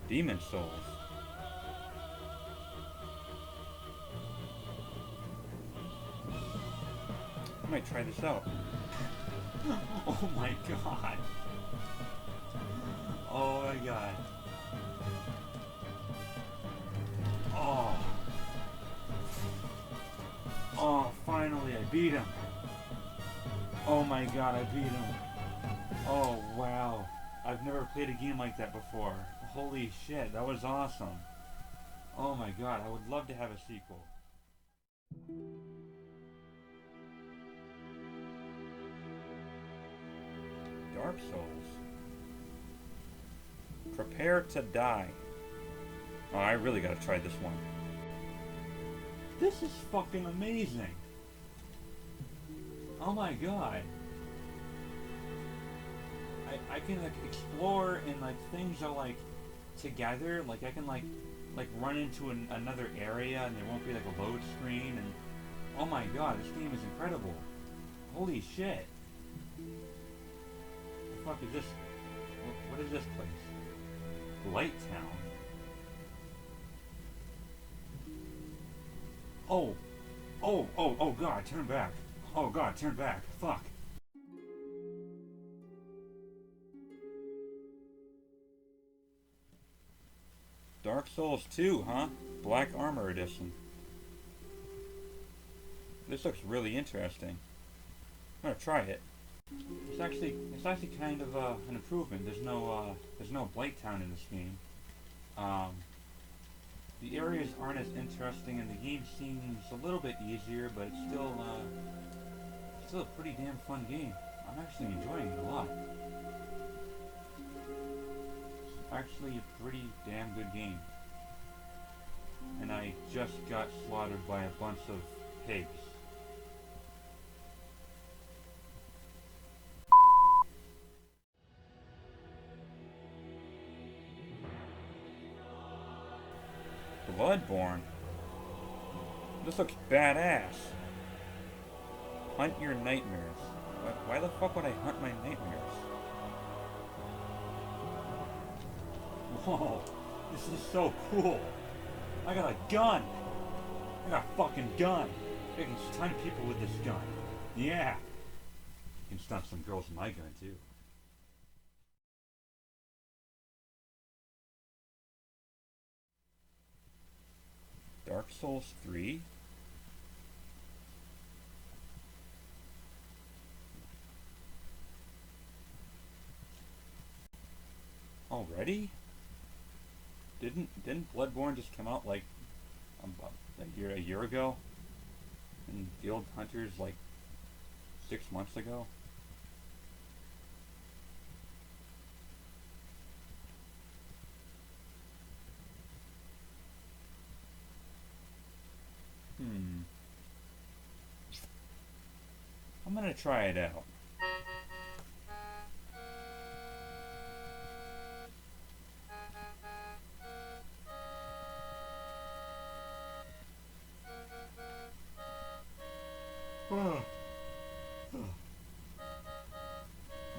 Demon Souls. I might try this out. Oh my god. Oh my god. Oh. Oh, finally I beat him. Oh my god, I beat him. Oh wow. I've never played a game like that before. Holy shit, that was awesome. Oh my god, I would love to have a sequel. Dark Souls. Prepare to die. Oh, I really gotta try this one. This is fucking amazing. Oh my god. I can like explore and like things are like together. Like I can like run into another area and there won't be like a load screen and oh my god, this game is incredible. Holy shit. The fuck is this? What is this place? Light Town. Oh. Oh god, turn back. Oh god, turn back. Fuck. Dark Souls 2, huh? Black Armor Edition. This looks really interesting. I'm gonna try it. It's actually kind of an improvement. There's no Blight Town in this game. The areas aren't as interesting, and the game seems a little bit easier, but it's still a pretty damn fun game. I'm actually enjoying it a lot. It's actually a pretty damn good game. And I just got slaughtered by a bunch of pigs. Bloodborne? This looks badass. Hunt your nightmares. Why the fuck would I hunt my nightmares? Whoa, this is so cool. I got a gun. I got a fucking gun. I can stun people with this gun. Yeah. I can stun some girls with my gun too. Dark Souls 3? Already? Didn't Bloodborne just come out like a year ago? And Guild Hunters like 6 months ago? I'm gonna try it out.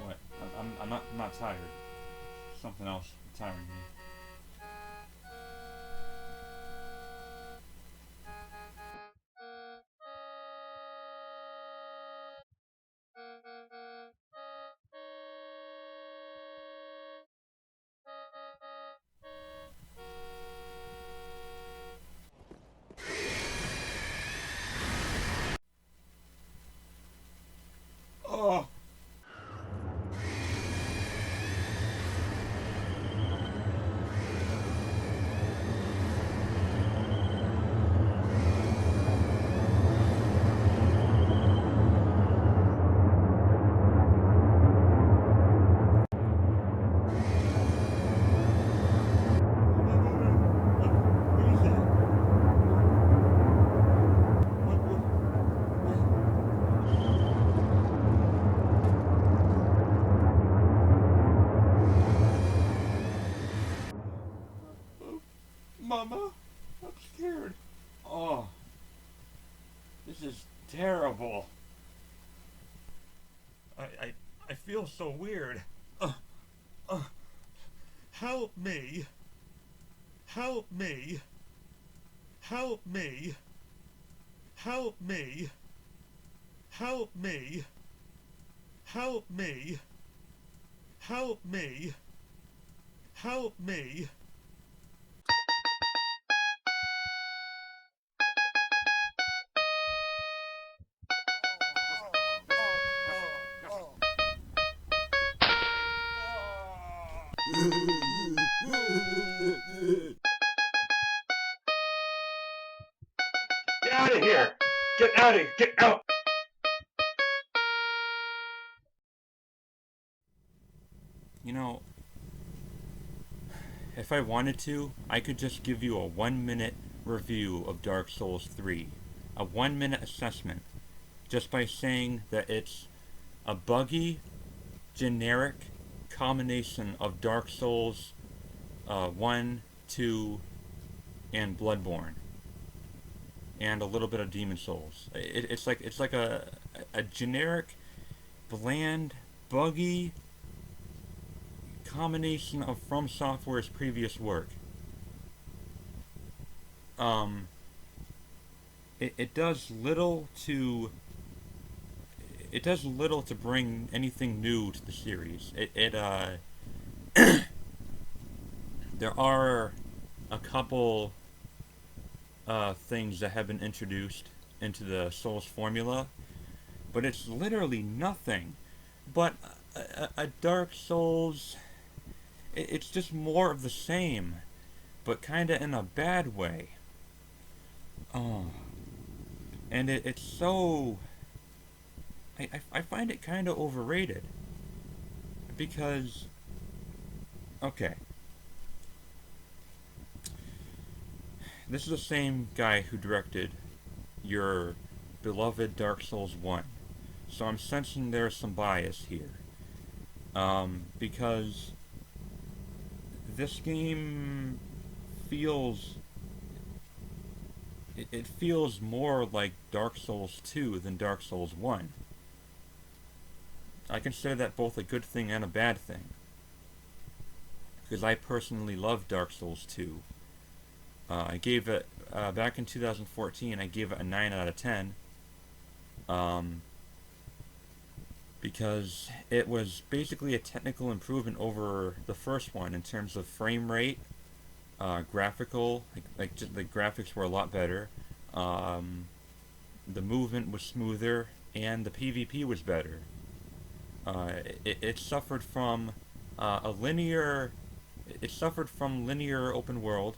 What? I'm not tired. Something else tiring me. Oh. Mama, I'm scared. Oh, this is terrible. I feel so weird. Uh, help me. Help me. Help me. Help me. Help me. Help me. Help me. Help me. Get out of here! Get out of here! Get out! You know, if I wanted to, I could just give you a 1-minute review of Dark Souls 3. A 1-minute assessment. Just by saying that it's a buggy, generic combination of Dark Souls 1, 2, and Bloodborne. And a little bit of Demon Souls. It's like a generic, bland, buggy combination of From Software's previous work. It does little to bring anything new to the series. There are a couple things that have been introduced into the Souls formula, but it's literally nothing but a Dark Souls. It's just more of the same, but kinda in a bad way. Oh. And it's so... I find it kinda overrated. Because... Okay. This is the same guy who directed your beloved Dark Souls 1. So I'm sensing there's some bias here. Because this game feels... It feels more like Dark Souls 2 than Dark Souls 1. I consider that both a good thing and a bad thing. Because I personally love Dark Souls 2. I gave it, back in 2014, I gave it a 9 out of 10. Because it was basically a technical improvement over the first one in terms of frame rate, graphical, just the graphics were a lot better. The movement was smoother, and the PvP was better. It suffered from it suffered from linear open world.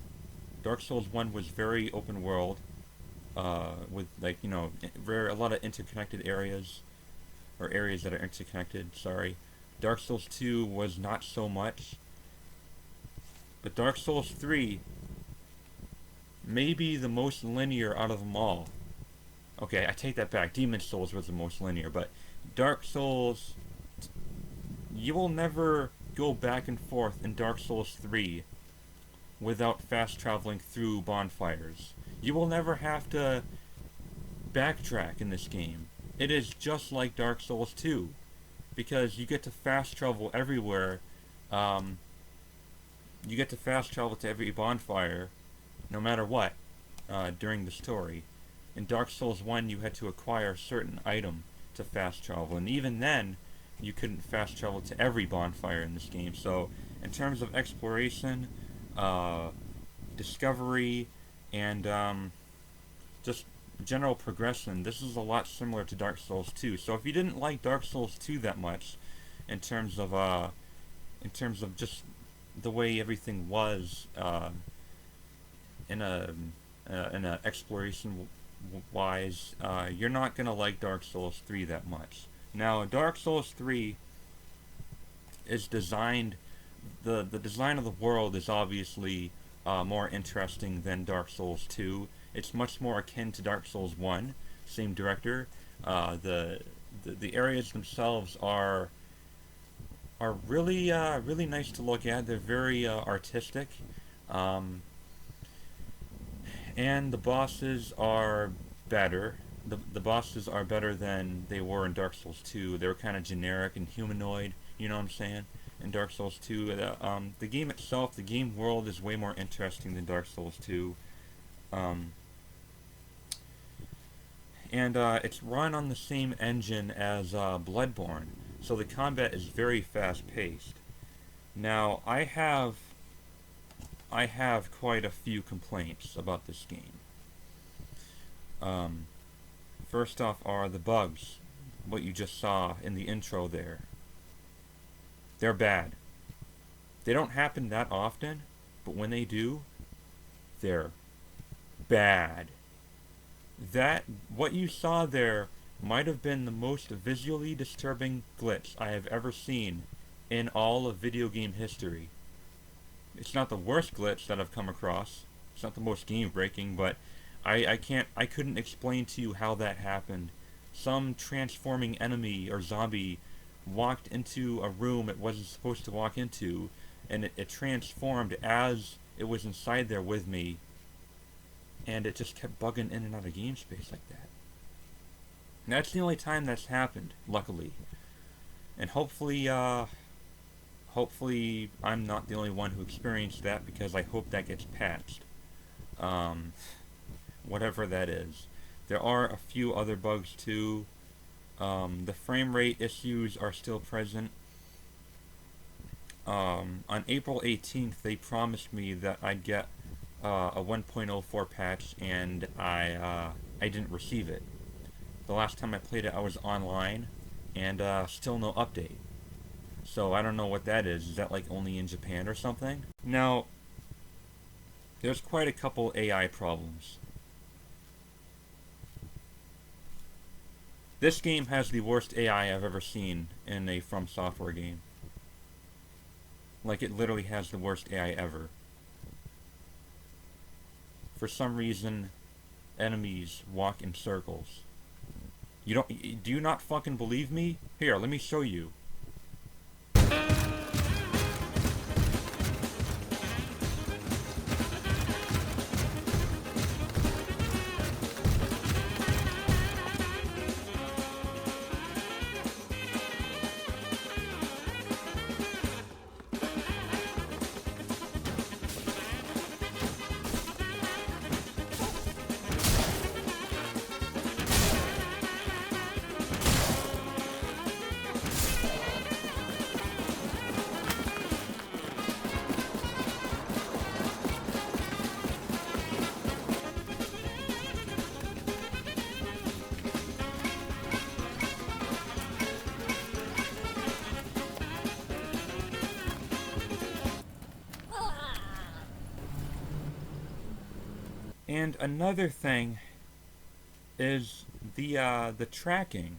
Dark Souls 1 was very open world, with a lot of interconnected areas, or areas that are interconnected, sorry. Dark Souls 2 was not so much. But Dark Souls 3 may be the most linear out of them all. Okay, I take that back. Demon Souls was the most linear, but Dark Souls... You will never go back and forth in Dark Souls 3 without fast traveling through bonfires. You will never have to backtrack in this game. It is just like Dark Souls 2, because you get to fast travel everywhere. You get to fast travel to every bonfire, no matter what, during the story. In Dark Souls 1, you had to acquire a certain item to fast travel, and even then, you couldn't fast travel to every bonfire in this game. So, in terms of exploration, discovery, and just general progression, this is a lot similar to Dark Souls 2. So if you didn't like Dark Souls 2 that much, in terms of just the way everything was, in a exploration wise, you're not gonna like Dark Souls 3 that much. Now, Dark Souls 3 is designed, the design of the world is obviously more interesting than Dark Souls 2. It's much more akin to Dark Souls 1, same director. The areas themselves are really really nice to look at. They're very artistic, and the bosses are better. the bosses are better than they were in Dark Souls 2. They were kind of generic and humanoid, you know what I'm saying? In Dark Souls 2, the game itself, the game world is way more interesting than Dark Souls 2. Um, and it's run on the same engine as Bloodborne, so the combat is very fast paced. Now, I have quite a few complaints about this game. Um, First off are the bugs, what you just saw in the intro there. They're bad. They don't happen that often, but when they do, they're bad. What you saw there might have been the most visually disturbing glitch I have ever seen in all of video game history. It's not the worst glitch that I've come across. It's not the most game breaking, but I couldn't explain to you how that happened. Some transforming enemy or zombie walked into a room it wasn't supposed to walk into, and it transformed as it was inside there with me, and it just kept bugging in and out of game space like that. And that's the only time that's happened, luckily. And hopefully I'm not the only one who experienced that, because I hope that gets patched. Whatever that is. There are a few other bugs too. The frame rate issues are still present. On April 18th, they promised me that I'd get a 1.04 patch, and I didn't receive it. The last time I played it, I was online, and still no update. So I don't know what that is. Is that like only in Japan or something? Now, there's quite a couple AI problems. This game has the worst AI I've ever seen in a From Software game. Like, it literally has the worst AI ever. For some reason, enemies walk in circles. Do you not fucking believe me? Here, let me show you. And another thing is the tracking.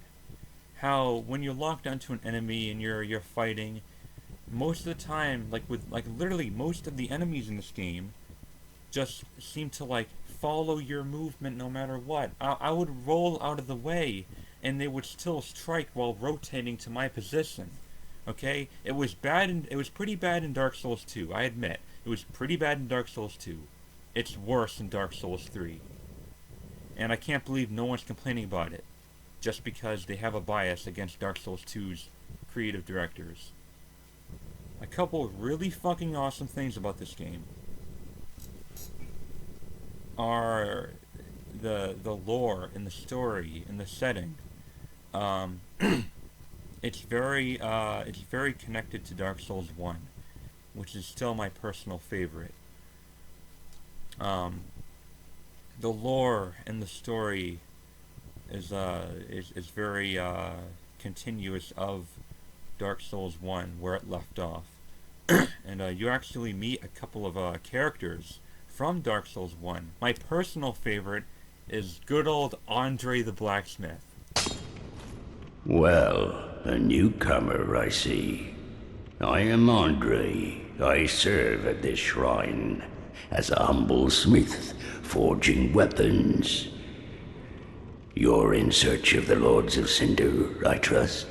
How when you're locked onto an enemy and you're fighting, most of the time, literally most of the enemies in this game just seem to like follow your movement no matter what. I would roll out of the way and they would still strike while rotating to my position. Okay? It was pretty bad in Dark Souls 2, I admit. It was pretty bad in Dark Souls 2. It's worse in Dark Souls 3. And I can't believe no one's complaining about it, just because they have a bias against Dark Souls 2's creative directors. A couple of really fucking awesome things about this game are the lore and the story and the setting. It's very connected to Dark Souls 1, which is still my personal favorite. The lore and the story is very continuous of Dark Souls 1, where it left off. And you actually meet a couple of characters from Dark Souls 1. My personal favorite is good old Andre the Blacksmith. Well, a newcomer, I see. I am Andre. I serve at this shrine as a humble smith, forging weapons. You're in search of the Lords of Cinder, I trust?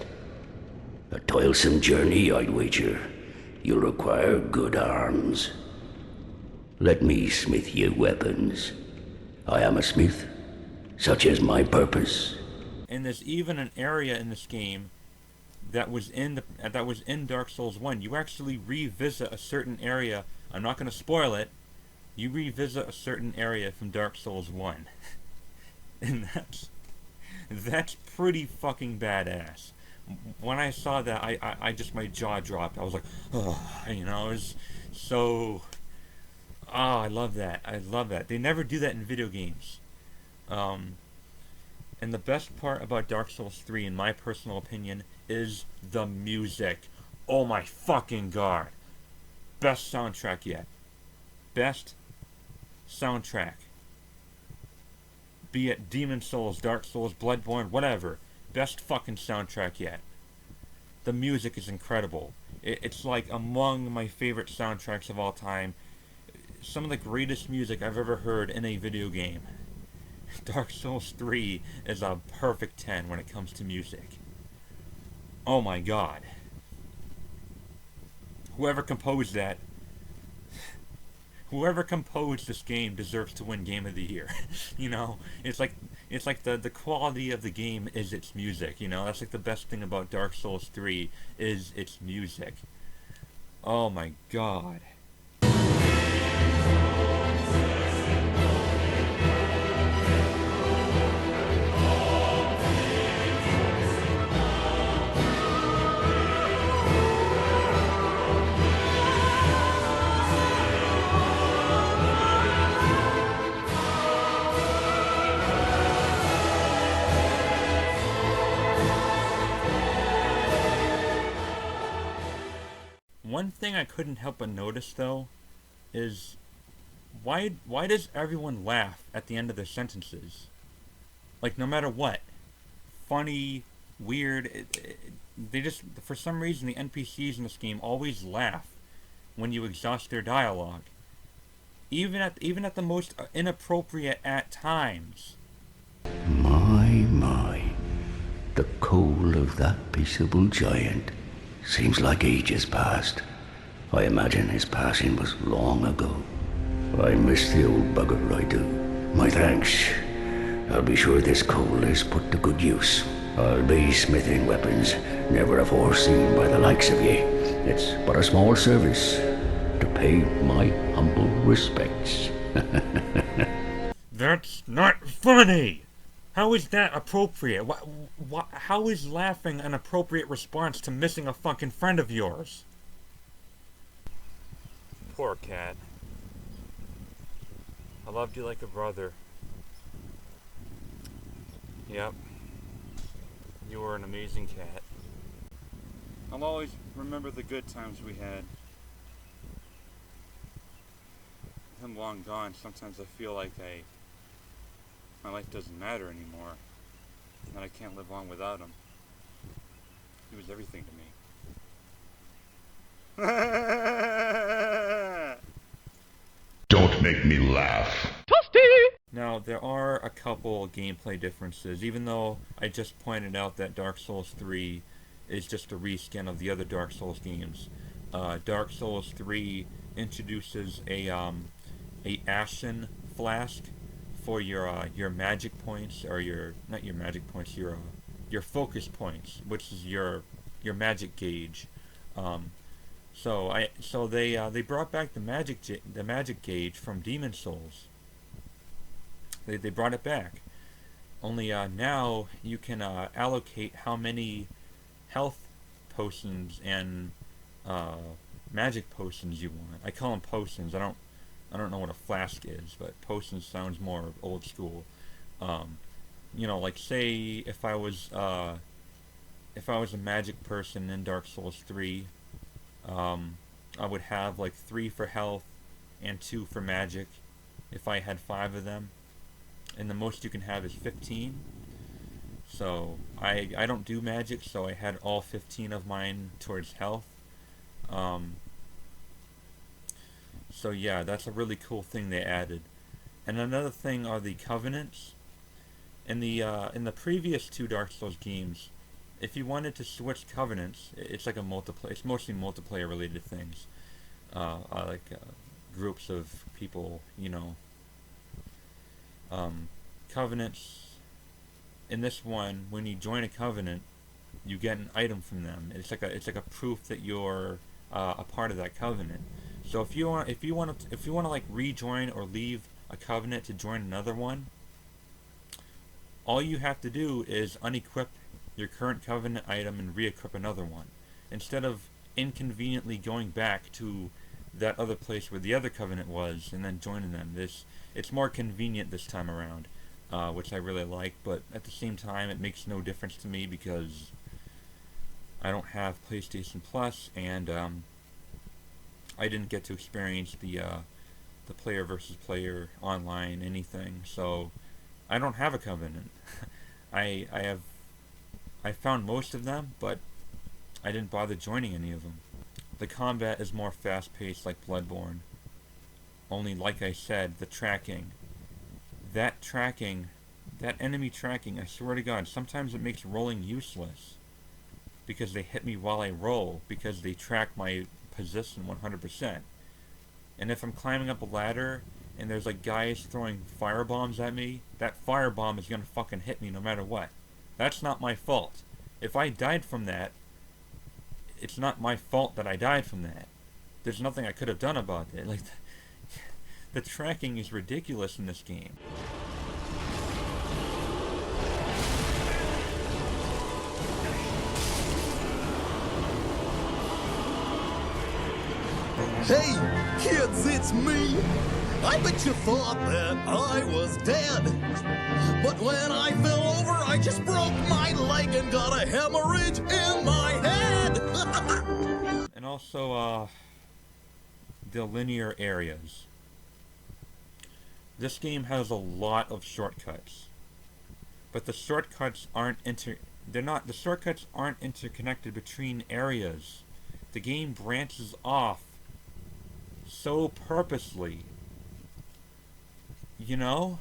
A toilsome journey, I'd wager. You'll require good arms. Let me smith you weapons. I am a smith, such as my purpose. And there's even an area in this game that was in Dark Souls 1. You actually revisit a certain area. I'm not going to spoil it. You revisit a certain area from Dark Souls 1. And that's pretty fucking badass. When I saw that, I just, my jaw dropped. I was like, oh, you know, it was so, oh, I love that. I love that. They never do that in video games. And the best part about Dark Souls 3, in my personal opinion, is the music. Oh my fucking god. Best soundtrack yet. Best soundtrack. Be it Demon Souls, Dark Souls, Bloodborne, whatever. Best fucking soundtrack yet. The music is incredible. It's like among my favorite soundtracks of all time. Some of the greatest music I've ever heard in a video game. Dark Souls 3 is a perfect 10 when it comes to music. Oh my god. Whoever composed that, whoever composed this game deserves to win Game of the Year. You know, it's like the quality of the game is its music, you know? That's like the best thing about Dark Souls 3 is its music. Oh my god. One thing I couldn't help but notice, though, is why does everyone laugh at the end of their sentences? Like, no matter what. Funny, weird, they just, for some reason, the NPCs in this game always laugh when you exhaust their dialogue. Even at the most inappropriate at times. My. The coal of that peaceable giant. Seems like ages passed. I imagine his passing was long ago. I miss the old bugger, I do. My thanks. I'll be sure this coal is put to good use. I'll be smithing weapons never afore seen by the likes of ye. It's but a small service to pay my humble respects. That's not funny! How is that appropriate? How is laughing an appropriate response to missing a fucking friend of yours? Poor cat. I loved you like a brother. Yep. You were an amazing cat. I'll always remember the good times we had. Him long gone, sometimes I feel like my life doesn't matter anymore, and that I can't live long without him. He was everything to me. Don't make me laugh. Now, there are a couple gameplay differences, even though I just pointed out that Dark Souls 3 is just a reskin of the other Dark Souls games. Dark Souls 3 introduces a ashen flask for your magic points, or not your magic points, your focus points, which is your magic gauge. So they brought back the magic gauge from Demon Souls. They brought it back. Only now you can allocate how many health potions and magic potions you want. I call them potions. I don't know what a flask is, but potions sounds more old school. You know, like say if I was a magic person in Dark Souls 3, I would have like 3 for health and 2 for magic if I had 5 of them. And the most you can have is 15. So I don't do magic, so I had all 15 of mine towards health. So yeah, that's a really cool thing they added. And another thing are the covenants. In the previous 2 Dark Souls games, if you wanted to switch covenants, it's like it's mostly multiplayer related things. Like groups of people, you know. Covenants in this one, when you join a covenant, you get an item from them. It's like a proof that you're a part of that covenant. So if you want to like rejoin or leave a covenant to join another one, all you have to do is unequip your current covenant item and re-equip another one, instead of inconveniently going back to that other place where the other covenant was and then joining them. It's more convenient this time around, which I really like. But at the same time, it makes no difference to me because I don't have PlayStation Plus, and I didn't get to experience the player versus player online anything. So I don't have a covenant. I found most of them, but I didn't bother joining any of them. The combat is more fast-paced like Bloodborne. Only, like I said, the tracking. That enemy tracking, I swear to God, sometimes it makes rolling useless. Because they hit me while I roll, because they track my position 100%. And if I'm climbing up a ladder, and there's like guys throwing firebombs at me, that firebomb is gonna fucking hit me no matter what. That's not my fault. If I died from that, it's not my fault that I died from that. There's nothing I could have done about it. Like, the tracking is ridiculous in this game. Hey, kids, it's me. I bet you thought that I was dead. But when I fell over, I just broke my leg and got a hemorrhage in my head. And also, the linear areas. This game has a lot of shortcuts. But the shortcuts aren't interconnected between areas. The game branches off so purposely. You know?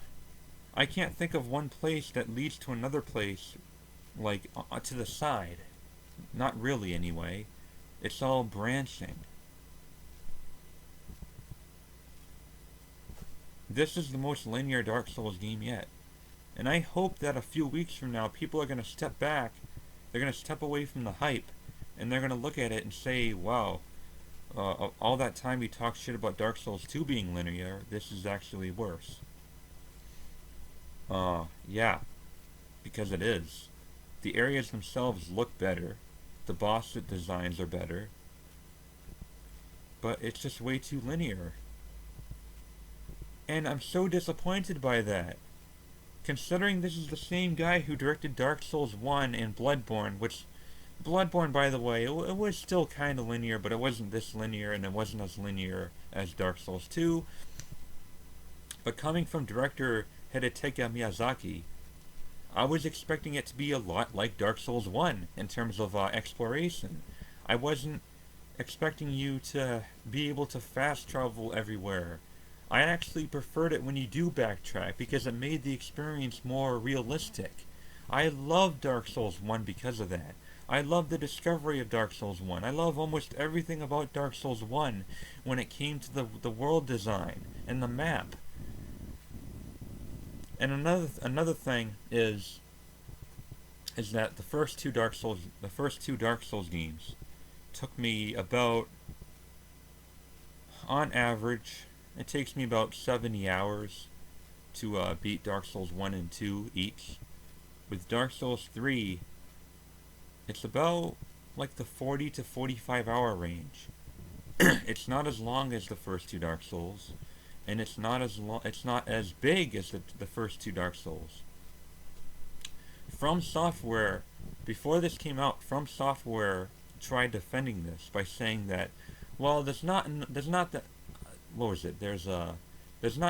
I can't think of one place that leads to another place, like, to the side. Not really, anyway. It's all branching. This is the most linear Dark Souls game yet. And I hope that a few weeks from now, people are going to step back, they're going to step away from the hype, and they're going to look at it and say, wow, all that time we talked shit about Dark Souls 2 being linear, this is actually worse. Yeah, because it is. The areas themselves look better, the boss designs are better, but it's just way too linear. And I'm so disappointed by that. Considering this is the same guy who directed Dark Souls 1 and Bloodborne, which Bloodborne, by the way, it was still kind of linear, but it wasn't this linear, and it wasn't as linear as Dark Souls 2. But coming from director Hidetaka Miyazaki, I was expecting it to be a lot like Dark Souls 1 in terms of exploration. I wasn't expecting you to be able to fast travel everywhere. I actually preferred it when you do backtrack because it made the experience more realistic. I love Dark Souls 1 because of that. I love the discovery of Dark Souls 1. I love almost everything about Dark Souls 1 when it came to the world design and the map. And another thing is that the first two Dark Souls games took me about, on average, it takes me about 70 hours to beat Dark Souls 1 and 2 each. With Dark Souls 3, it's about like the 40 to 45 hour range. It's not as long as the first two Dark Souls, and it's not as big as the first two Dark Souls. From Software, before this came out, From Software tried defending this by saying that, well, there's not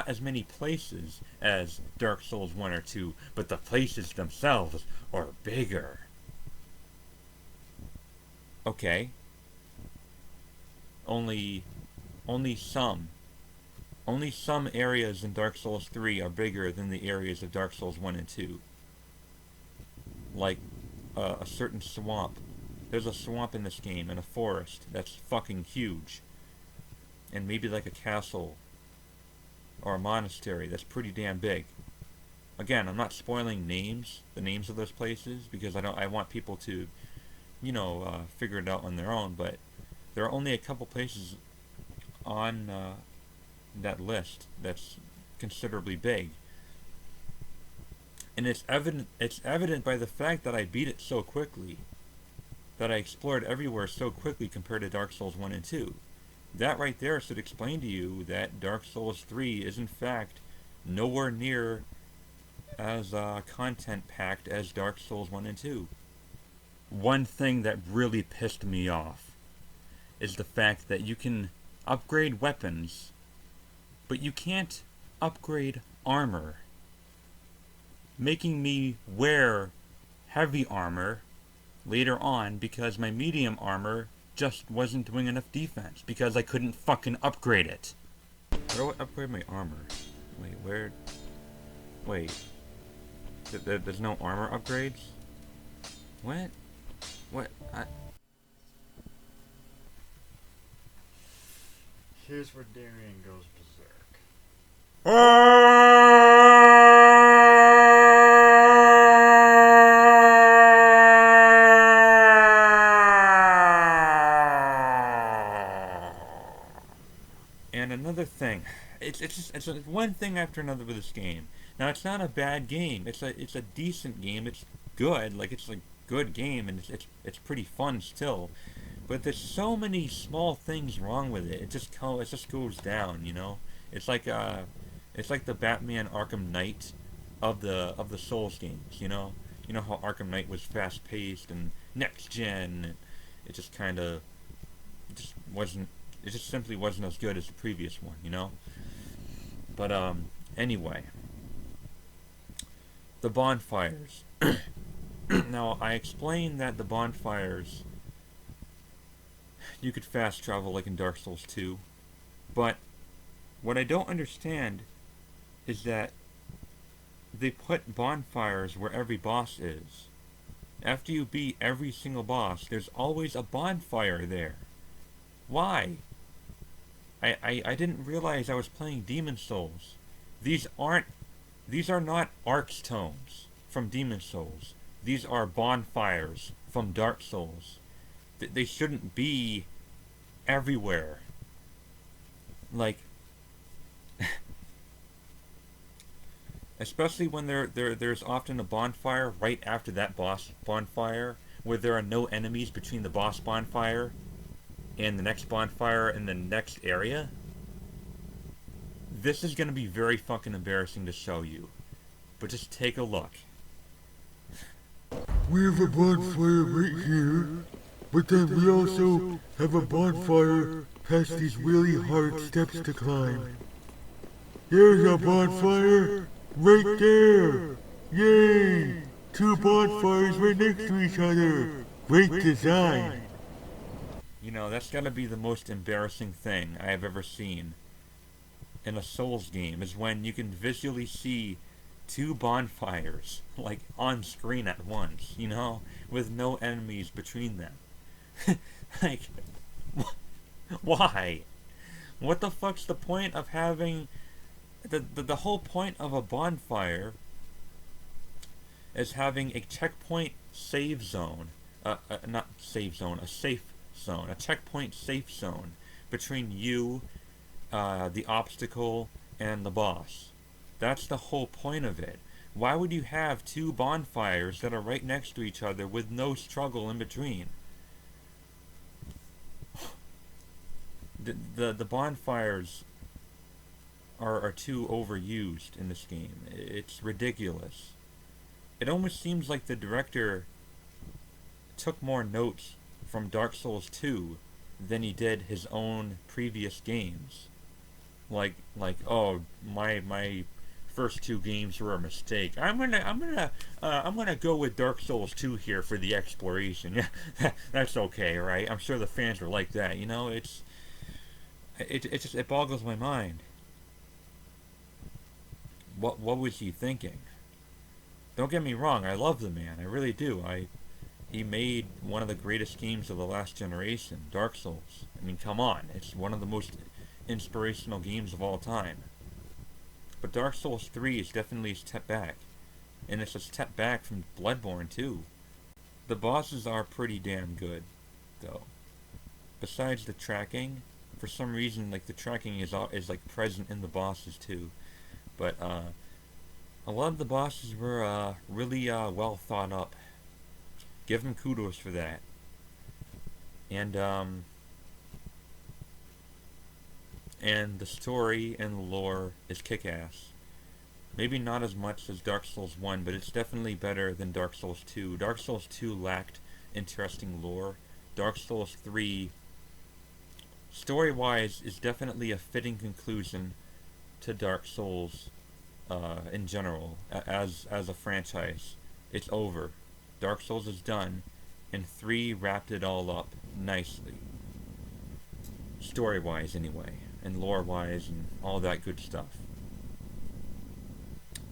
as many places as Dark Souls 1 or 2, but the places themselves are bigger. Okay. Only some areas in Dark Souls 3 are bigger than the areas of Dark Souls 1 and 2. Like a certain swamp. There's a swamp in this game and a forest that's fucking huge. And maybe like a castle or a monastery that's pretty damn big. again, I'm not spoiling the names of those places, because I want people to, figure it out on their own. But there are only a couple places on that list that's considerably big, and it's evident by the fact that I beat it so quickly, that I explored everywhere so quickly compared to Dark Souls 1 and 2. That right there should explain to you that Dark Souls 3 is in fact nowhere near as content packed as Dark Souls 1 and 2. One thing that really pissed me off is the fact that you can upgrade weapons, but you can't upgrade armor, making me wear heavy armor later on because my medium armor just wasn't doing enough defense because I couldn't fucking upgrade it. Where do I upgrade my armor? Wait, where? Wait. There's no armor upgrades? What? What? Here's where Darian goes berserk. And another thing, it's one thing after another with this game. Now it's not a bad game. It's a decent game. It's good. Like, it's a good game, and it's pretty fun still. But there's so many small things wrong with it. It just goes down, you know. It's like the Batman Arkham Knight of the Souls games, you know. You know how Arkham Knight was fast paced and next gen. It just simply wasn't as good as the previous one, you know. But anyway, the bonfires. Now, I explained that the bonfires, you could fast travel like in Dark Souls 2, but what I don't understand is that they put bonfires where every boss is. After you beat every single boss, there's always a bonfire there. Why? I didn't realize I was playing Demon Souls. These are not Archstones from Demon Souls. These are bonfires from Dark Souls. They shouldn't be everywhere. Like, especially when there's often a bonfire right after that boss bonfire, where there are no enemies between the boss bonfire and the next bonfire in the next area. This is going to be very fucking embarrassing to show you, but just take a look. We have a bonfire right here, but then we also have a bonfire past these really hard steps to climb. There's a bonfire right there! Yay! 2 bonfires right next to each other! Great design! You know, that's gotta be the most embarrassing thing I have ever seen in a Souls game, is when you can visually see 2 bonfires, like, on screen at once, you know, with no enemies between them. Like, why? What the fuck's the point of having... The whole point of a bonfire is having a checkpoint save zone, not save zone, a safe zone, a checkpoint safe zone between you, the obstacle, and the boss. That's the whole point of it. Why would you have 2 bonfires that are right next to each other with no struggle in between? The bonfires are too overused in this game. It's ridiculous. It almost seems like the director took more notes from Dark Souls 2 than he did his own previous games. Like oh, my first 2 games were a mistake. I'm gonna go with Dark Souls 2 here for the exploration. Yeah, that's okay, right? I'm sure the fans were like that. You know, it boggles my mind. What was he thinking? Don't get me wrong, I love the man, I really do. He made one of the greatest games of the last generation, Dark Souls. I mean, come on, it's one of the most inspirational games of all time. But Dark Souls 3 is definitely a step back. and it's a step back from Bloodborne too. The bosses are pretty damn good, though. Besides the tracking, for some reason, like the tracking is like present in the bosses too. But a lot of the bosses were really well thought up. Give them kudos for that. And the story and the lore is kick-ass. Maybe not as much as Dark Souls 1, but it's definitely better than Dark Souls 2. Dark Souls 2 lacked interesting lore. Dark Souls 3, story-wise, is definitely a fitting conclusion to Dark Souls in general, as a franchise. It's over. Dark Souls is done, and 3 wrapped it all up nicely. Story-wise, anyway, and lore-wise, and all that good stuff.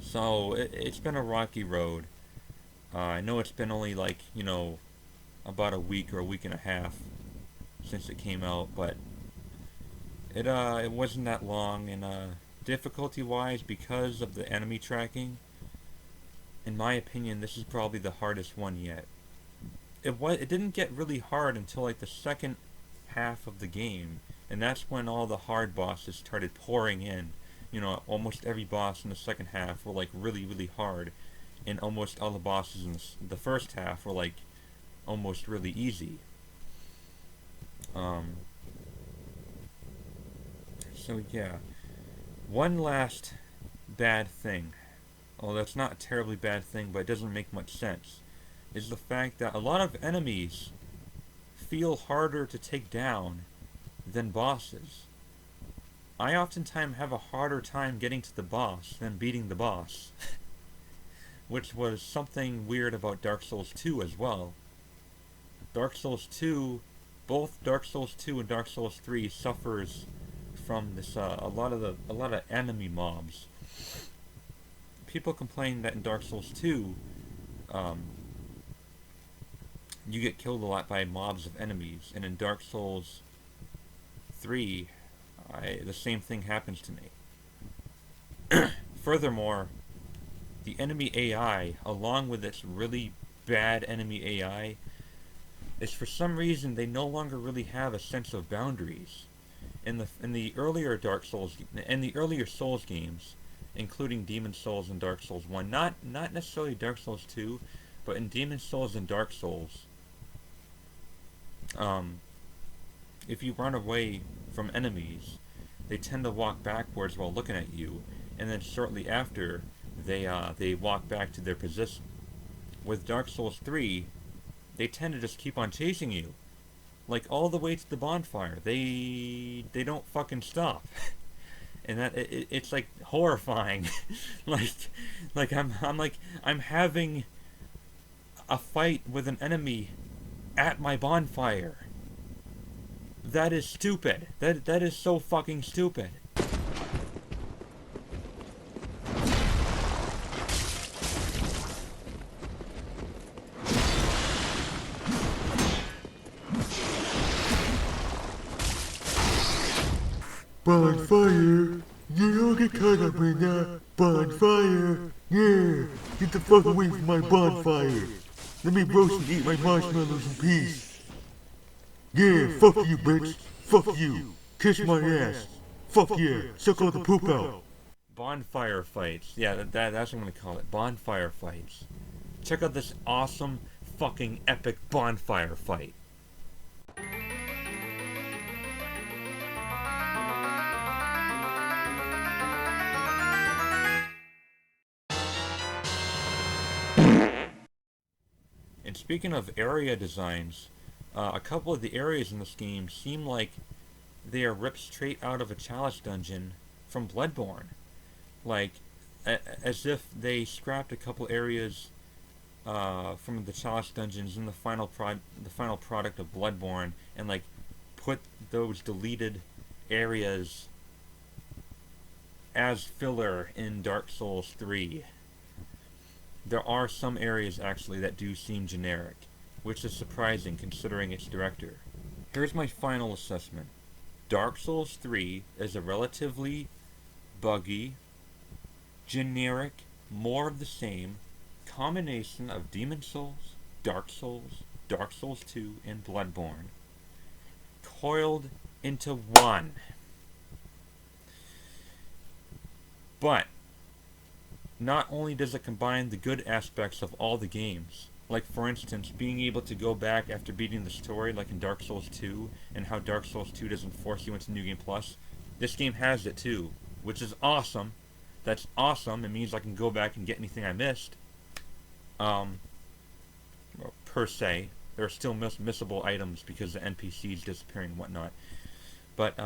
So, it's been a rocky road. I know it's been only like, about a week or a week and a half since it came out, but it wasn't that long, and difficulty-wise, because of the enemy tracking, in my opinion, this is probably the hardest one yet. It didn't get really hard until like the second half of the game, and that's when all the hard bosses started pouring in. Almost every boss in the second half were like really, really hard, and almost all the bosses in the first half were like almost really easy. So yeah, one last bad thing, although that's not a terribly bad thing, but it doesn't make much sense, is the fact that a lot of enemies feel harder to take down than bosses. I oftentimes have a harder time getting to the boss than beating the boss. Which was something weird about Dark Souls 2 as well. Dark Souls 2, both Dark Souls 2 and Dark Souls 3 suffers from this a lot of enemy mobs. People complain that in Dark Souls 2, you get killed a lot by mobs of enemies, and in Dark Souls 3, the same thing happens to me. Furthermore, the enemy AI, along with its really bad enemy AI, is for some reason they no longer really have a sense of boundaries. In the earlier Dark Souls, in the earlier Souls games, including Demon Souls and Dark Souls 1, not necessarily Dark Souls 2, but in Demon Souls and Dark Souls, if you run away from enemies, they tend to walk backwards while looking at you, and then shortly after, they walk back to their position. With Dark Souls 3, they tend to just keep on chasing you, like all the way to the bonfire. They don't fucking stop, and it's like horrifying. like I'm having a fight with an enemy at my bonfire. That is stupid. That is so fucking stupid. Bonfire? You don't get caught up in that. Bonfire? Yeah, get the fuck away from my bonfire. Let me roast and eat my marshmallows in peace. Yeah, fuck you, bitch. Fuck you. Kiss my ass. Fuck yeah. Suck all the poop out. Bonfire fights. Yeah, that's what I'm gonna call it. Bonfire fights. Check out this awesome, fucking epic bonfire fight. And speaking of area designs, a couple of the areas in this game seem like they are ripped straight out of a chalice dungeon from Bloodborne. Like, as if they scrapped a couple areas from the chalice dungeons in the final product of Bloodborne, and like put those deleted areas as filler in Dark Souls 3. There are some areas actually that do seem generic, which is surprising considering its director. Here's my final assessment. Dark Souls 3 is a relatively buggy, generic, more of the same combination of Demon Souls, Dark Souls, Dark Souls 2, and Bloodborne coiled into one. But not only does it combine the good aspects of all the games, like for instance being able to go back after beating the story like in Dark Souls 2, and how Dark Souls 2 doesn't force you into New Game Plus, this game has it too, which is awesome. That's awesome. It means I can go back and get anything I missed. Well, per se. There are still missable items because the NPCs disappearing and whatnot. But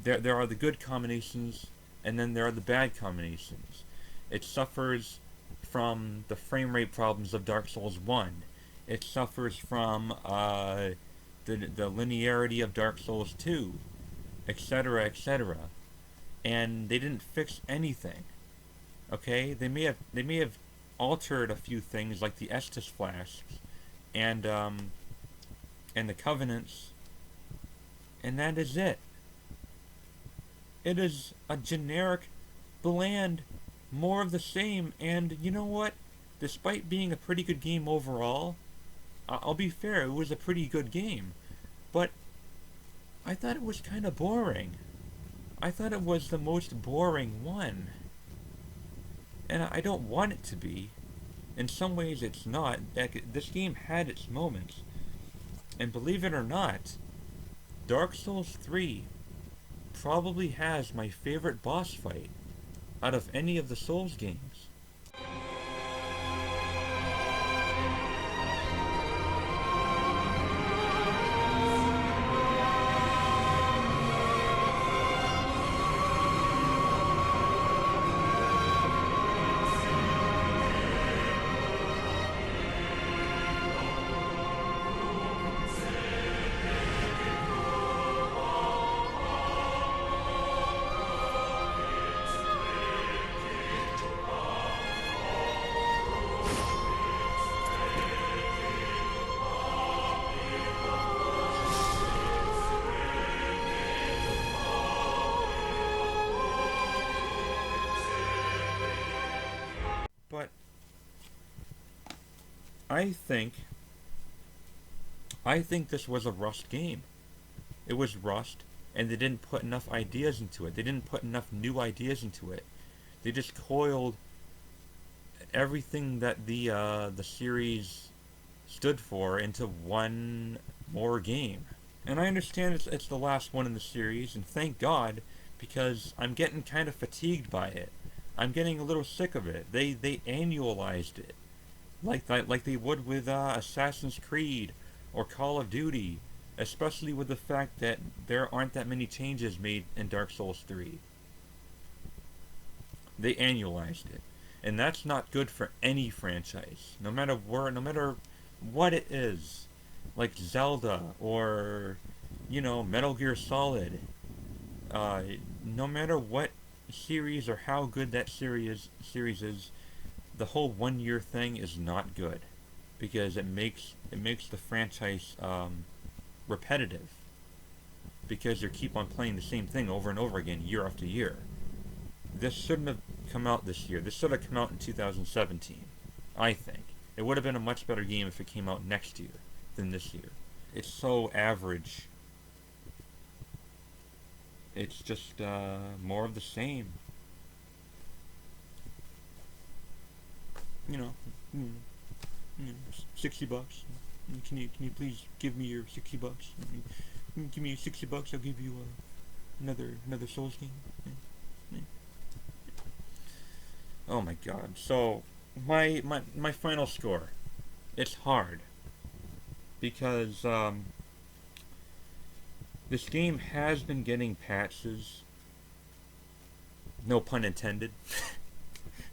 there are the good combinations, and then there are the bad combinations. It suffers from the frame rate problems of Dark Souls 1. It suffers from the linearity of Dark Souls 2, etc., etc. And they didn't fix anything. Okay, they may have altered a few things like the Estus flasks and the Covenants, and that is it. It is a generic, bland, more of the same, and you know what? Despite being a pretty good game overall, I'll be fair, it was a pretty good game, but I thought it was kind of boring. I thought it was the most boring one. And I don't want it to be. In some ways it's not. This game had its moments. And believe it or not, Dark Souls 3 probably has my favorite boss fight out of any of the Souls games. But I think this was a rushed game. It was rushed, and they didn't put enough ideas into it. They didn't put enough new ideas into it. They just coiled everything that the series stood for into one more game. And I understand it's the last one in the series, and thank God, because I'm getting kind of fatigued by it. I'm getting a little sick of it. They annualized it, like they would with Assassin's Creed or Call of Duty, especially with the fact that there aren't that many changes made in Dark Souls 3. They annualized it, and that's not good for any franchise, no matter what it is, like Zelda or Metal Gear Solid. No matter what series or how good that series is, the whole 1 year thing is not good, because it makes the franchise repetitive, because you keep on playing the same thing over and over again year after year. This shouldn't have come out this year. This should have come out in 2017. I think it would have been a much better game if it came out next year than this year. It's so average. It's just more of the same. $60. Can you please give me your $60? Give me $60. I'll give you another Souls game. Oh my God! So my final score. It's hard because this game has been getting patches. No pun intended.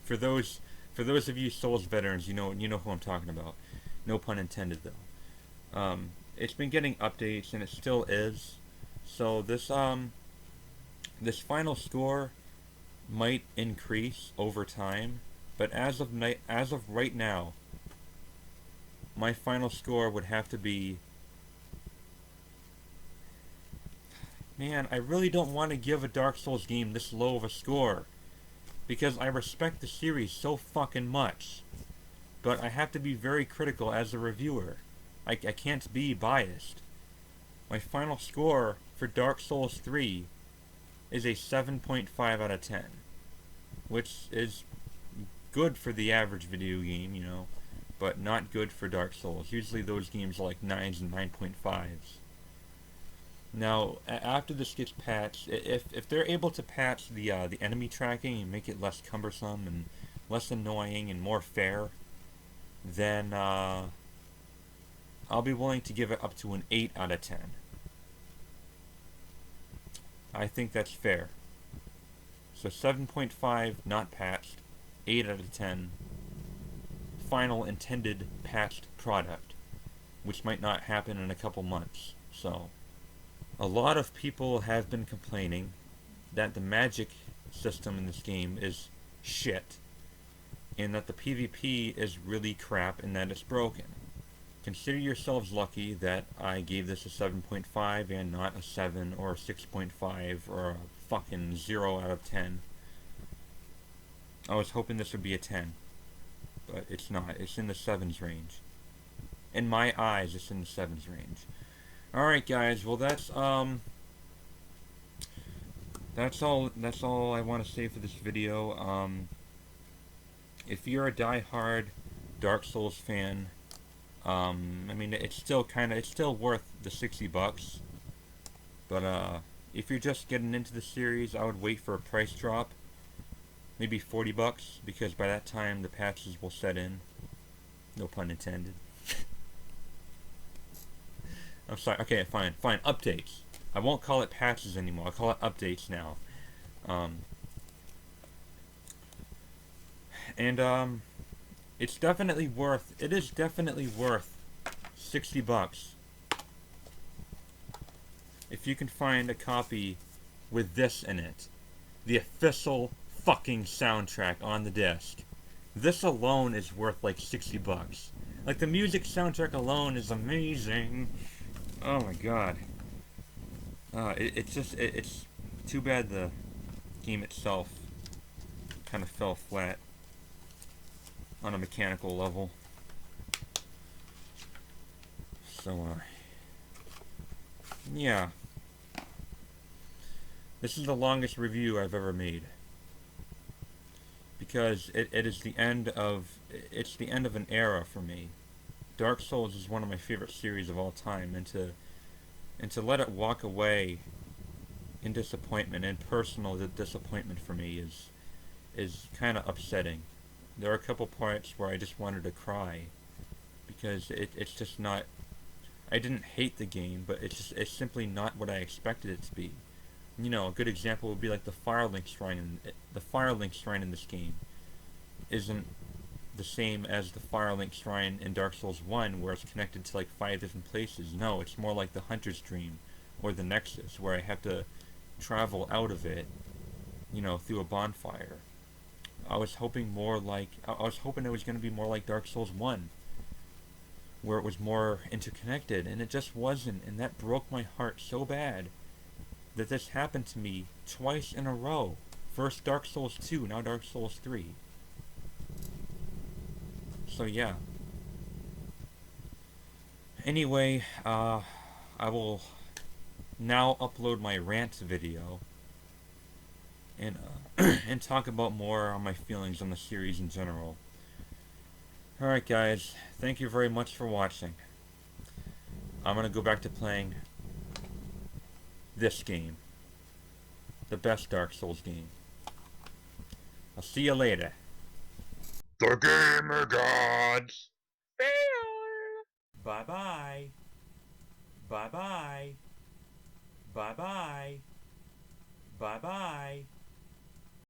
For those of you Souls veterans, you know who I'm talking about. No pun intended though. It's been getting updates, and it still is. So this final score might increase over time, but as of right now, my final score would have to be. Man, I really don't want to give a Dark Souls game this low of a score. because I respect the series so fucking much. But I have to be very critical as a reviewer. I can't be biased. My final score for Dark Souls 3 is a 7.5 out of 10. Which is good for the average video game, you know, but not good for Dark Souls. Usually those games are like 9s and 9.5s. Now, after this gets patched, if they're able to patch the enemy tracking and make it less cumbersome and less annoying and more fair, then I'll be willing to give it up to an 8 out of 10. I think that's fair. So 7.5 not patched, 8 out of 10 final intended patched product, which might not happen in a couple months. So a lot of people have been complaining that the magic system in this game is shit, and that the PvP is really crap and that it's broken. Consider yourselves lucky that I gave this a 7.5 and not a 7 or a 6.5 or a fucking 0 out of 10. I was hoping this would be a 10, but it's not. It's in the 7s range. In my eyes, it's in the 7s range. Alright guys, well that's all I want to say for this video. If you're a die-hard Dark Souls fan, I mean it's still worth the $60, but if you're just getting into the series, I would wait for a price drop, maybe $40, because by that time the patches will set in. No pun intended. I'm sorry. Okay, fine. Updates. I won't call it patches anymore. I'll call it updates now. It's definitely worth. It is definitely worth $60 if you can find a copy with this in it, the official fucking soundtrack on the disc. This alone is worth like $60. Like the music soundtrack alone is amazing. Oh my god. It's too bad the game itself kind of fell flat on a mechanical level. So, yeah. This is the longest review I've ever made, because it is the end of an era for me. Dark Souls is one of my favorite series of all time, and to let it walk away in disappointment, and personal disappointment for me, is kind of upsetting. There are a couple parts where I just wanted to cry, because it's just not. I didn't hate the game, but it's simply not what I expected it to be. You know, a good example would be like the Firelink Shrine. The Firelink Shrine in this game isn't the same as the Firelink Shrine in Dark Souls 1, where it's connected to like 5 different places. No, it's more like the Hunter's Dream or the Nexus, where I have to travel out of it, you know, through a bonfire. I was hoping it was going to be more like Dark Souls 1, where it was more interconnected, and it just wasn't, and that broke my heart so bad that this happened to me twice in a row. First Dark Souls 2, now Dark Souls 3. So yeah. Anyway, I will now upload my rant video and and talk about more on my feelings on the series in general. Alright guys, thank you very much for watching. I'm gonna go back to playing this game. The best Dark Souls game. I'll see you later. The Gamer Gods! Bye bye. Bye bye. Bye bye. Bye bye.